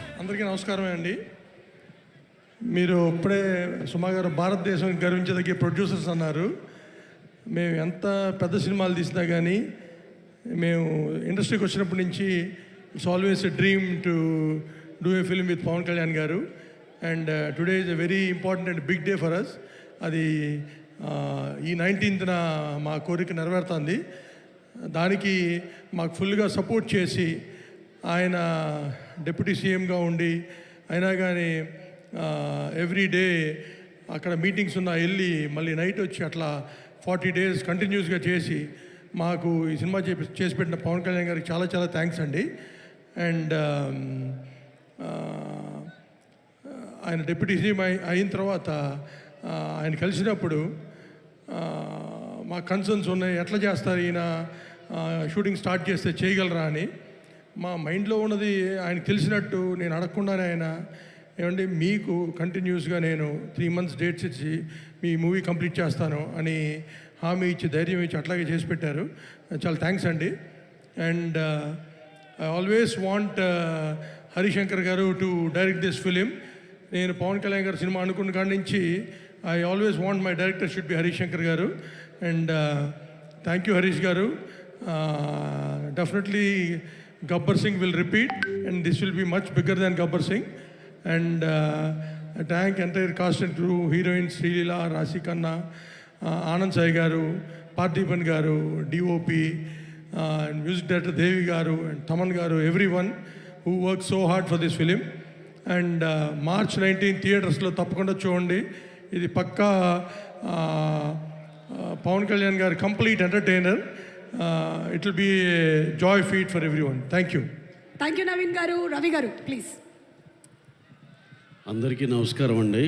అందరికీ నమస్కారం అండి. మీరు ఇప్పుడే సుమా గారు భారతదేశం గర్వించదగ్గ ప్రొడ్యూసర్స్ అన్నారు. మేము ఎంత పెద్ద సినిమాలు తీసినా కానీ మేము ఇండస్ట్రీకి వచ్చినప్పటి నుంచి it's always a dream to do a film with Pawan Kalyan garu. And today is a very important and big day for us. అది ఈ 19th మా కోరిక నెరవేరుతుంది. దానికి మాకు ఫుల్గా సపోర్ట్ చేసి ఆయన డిప్యూటీ సీఎంగా ఉండి అయినా కానీ ఎవ్రీ డే అక్కడ మీటింగ్స్ ఉన్నా వెళ్ళి మళ్ళీ నైట్ వచ్చి అట్లా 40 days కంటిన్యూస్గా చేసి మాకు ఈ సినిమా చేసి పెట్టిన పవన్ కళ్యాణ్ గారికి చాలా చాలా థ్యాంక్స్ అండి. అండ్ ఆయన డిప్యూటీ సీఎం అయిన తర్వాత ఆయన కలిసినప్పుడు మా కన్సర్న్స్ ఉన్నాయి, ఎట్లా చేస్తారు ఈయన షూటింగ్ స్టార్ట్ చేస్తే చేయగలరా అని. మా మైండ్లో ఉన్నది ఆయనకు తెలిసినట్టు నేను అడగకుండానే ఆయన ఏమండి మీకు కంటిన్యూస్గా నేను 3 months డేట్స్ ఇచ్చి మీ మూవీ కంప్లీట్ చేస్తాను అని హామీ ఇచ్చి ధైర్యం ఇచ్చి అట్లాగే చేసి పెట్టారు. చాలా థ్యాంక్స్ అండి. And I always want Harishankar గారు టు డైరెక్ట్ దిస్ ఫిలిం. నేను పవన్ కళ్యాణ్ గారు సినిమా అనుకున్న కాడి నుంచి I always want my director should be Harishankar గారు. అండ్ థ్యాంక్ యూ హరీష్ గారు. Definitely Gabbar Singh will repeat and this will be much bigger than Gabbar Singh. And I thank entire cast and crew, heroines Srilila, Rasi Khanna, Anand Sai garu, Parthiban garu, DOP, and music director Devi garu and Thaman garu, everyone who worked so hard for this film. And March 19 theatres lo tappakunda chudandi. Idi pakka Pawan Kalyan garu complete entertainer. It will be a joy feed for everyone. Thank you. Thank you Naveen garu. Ravi garu, please. అందరికీ నమస్కారం అండి.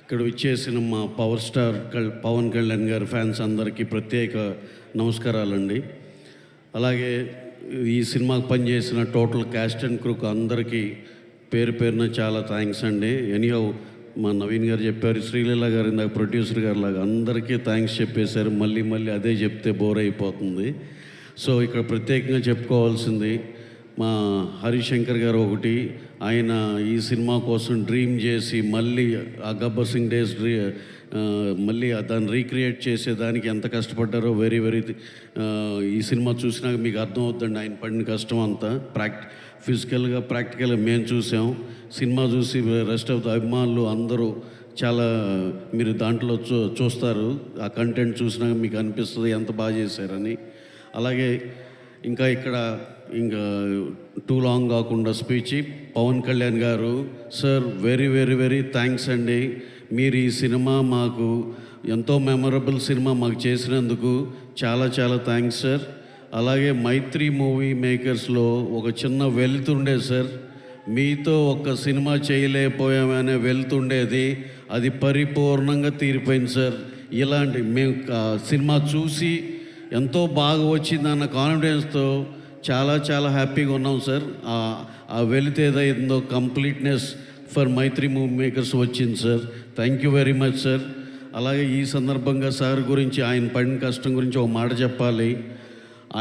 ఇక్కడ విచ్చేసిన మా power star Pawan Kalyan గారి fans అందరికీ ప్రత్యేక నమస్కారాలండి. అలాగే ఈ సినిమాకి పనిచేసిన టోటల్ క్యాస్ట్ అండ్ క్రూకు అందరికీ పేరు పేరున చాలా థ్యాంక్స్ అండి. ఎనీహౌ మా నవీన్ గారు చెప్పారు, శ్రీలీల గారు ఇందాక ప్రొడ్యూసర్ గారు లాగా అందరికీ థ్యాంక్స్ చెప్పేశారు. మళ్ళీ మళ్ళీ అదే చెప్తే బోర్ అయిపోతుంది. సో ఇక్కడ ప్రత్యేకంగా చెప్పుకోవాల్సింది మా హరిశంకర్ గారు ఒకటి. ఆయన ఈ సినిమా కోసం డ్రీమ్ చేసి మళ్ళీ ఆ గబ్బర్ సింగ్ డేస్ మళ్ళీ దాన్ని రీక్రియేట్ చేసేదానికి ఎంత కష్టపడ్డారో వెరీ వెరీ ఈ సినిమా చూసినాక మీకు అర్థమవుతుందండి ఆయన పడిన కష్టం అంతా. ఫిజికల్గా ప్రాక్టికల్గా మేము చూసాం. సినిమా చూసి రెస్ట్ ఆఫ్ ద అభిమానులు అందరూ చాలా మీరు దాంట్లో చూస్తారు. ఆ కంటెంట్ చూసినాక మీకు అనిపిస్తుంది ఎంత బాగా చేశారని. అలాగే ఇంకా టూ లాంగ్ కాకుండా స్పీచ్ పవన్ కళ్యాణ్ గారు sir very very very thanks అండి. మీరు ఈ సినిమా మాకు ఎంతో మెమరబుల్ సినిమా మాకు చేసినందుకు చాలా చాలా థ్యాంక్స్ సార్. అలాగే మైత్రి మూవీ మేకర్స్లో ఒక చిన్న వెళ్తుండే సార్, మీతో ఒక్క సినిమా చేయలేకపోయామనే వెళ్తుండేది, అది పరిపూర్ణంగా తీరిపోయింది సార్. ఇలాంటి మేము సినిమా చూసి ఎంతో బాగా వచ్చిందన్న కాన్ఫిడెన్స్తో చాలా చాలా హ్యాపీగా ఉన్నాం సార్. ఆ వెలితే ఏదైందో completeness for Mythri movie makers వచ్చింది sir. Thank you very much sir. అలాగే ఈ సందర్భంగా సార్ గురించి ఆయన పడిన కష్టం గురించి ఒక మాట చెప్పాలి.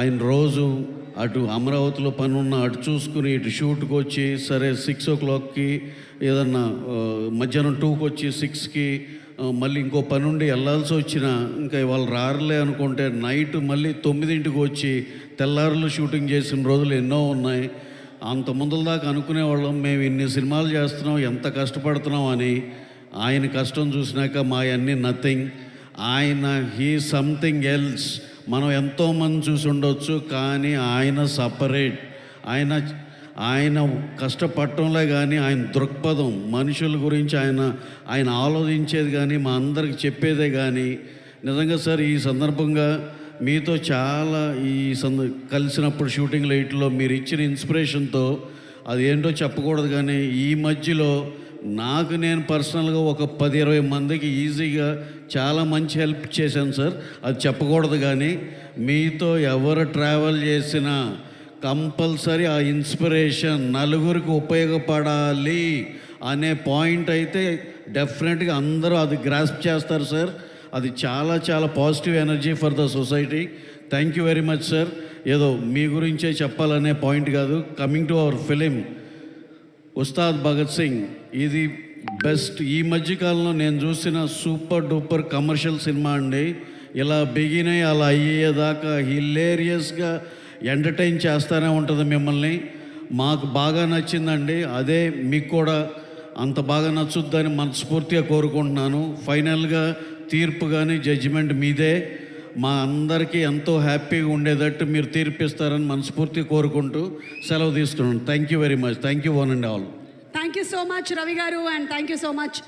ఆయన రోజు అటు అమరావతిలో పని ఉన్న అటు చూసుకుని ఇటు షూట్కి వచ్చి సరే 6 o'clockకి ఏదన్నా మధ్యాహ్నం 2కి వచ్చి 6కి మళ్ళీ ఇంకో పని ఉండి వెళ్ళాల్సి వచ్చిన ఇంకా వాళ్ళు రారులే అనుకుంటే నైట్ మళ్ళీ 9ంటికి వచ్చి తెల్లారులు షూటింగ్ చేసిన రోజులు ఎన్నో ఉన్నాయి. అంత ముందల దాకా అనుకునేవాళ్ళం మేము ఇన్ని సినిమాలు చేస్తున్నాం ఎంత కష్టపడుతున్నాం అని. ఆయన కష్టం చూసినాక మా అన్నీ నథింగ్. ఆయన హీ సంథింగ్ ఎల్స్. మనం ఎంతోమంది చూసి ఉండొచ్చు కానీ ఆయన సపరేట్. ఆయన కష్టపడటంలో కానీ ఆయన దృక్పథం మనుషుల గురించి ఆయన ఆలోచించేది కానీ మా అందరికి చెప్పేదే కానీ నిజంగా సార్ ఈ సందర్భంగా మీతో చాలా కలిసినప్పుడు షూటింగ్ లైట్లో మీరు ఇచ్చిన ఇన్స్పిరేషన్తో అది ఏంటో చెప్పకూడదు కానీ ఈ మధ్యలో నాకు నేను పర్సనల్గా ఒక 10-20 మందికి ఈజీగా చాలా మంచి హెల్ప్ చేశాను సార్. అది చెప్పకూడదు కానీ మీతో ఎవరు ట్రావెల్ చేసినా కంపల్సరీ ఆ ఇన్స్పిరేషన్ నలుగురికి ఉపయోగపడాలి అనే పాయింట్ అయితే డెఫినెట్గా అందరూ అది గ్రాస్ప్ చేస్తారు సార్. అది చాలా చాలా positive energy for the society. Thank you very much sir. ఏదో మీ గురించే చెప్పాలనే పాయింట్ కాదు. Coming to our film Ustaad Bhagat Singh, ఇది బెస్ట్ ఈ మధ్యకాలంలో నేను చూసిన సూపర్ డూపర్ కమర్షియల్ సినిమా అండి. ఇలా బిగిన్ అయ్యి అలా అయ్యేదాకా హిలేరియస్గా ఎంటర్టైన్ చేస్తూనే ఉంటుంది మిమ్మల్ని. మాకు బాగా నచ్చిందండి. అదే మీకు కూడా అంత బాగా నచ్చుద్దని మనస్ఫూర్తిగా కోరుకుంటున్నాను. ఫైనల్గా తీర్పు కానీ జడ్జిమెంట్ మీదే. మా అందరికీ ఎంతో హ్యాపీగా ఉండేటట్టు మీరు తీర్పిస్తారని మనస్ఫూర్తిగా కోరుకుంటూ సెలవు తీసుకున్నాను. Thank you very much. Thank you one and all. Thank you so much Ravi garu, and thank you so much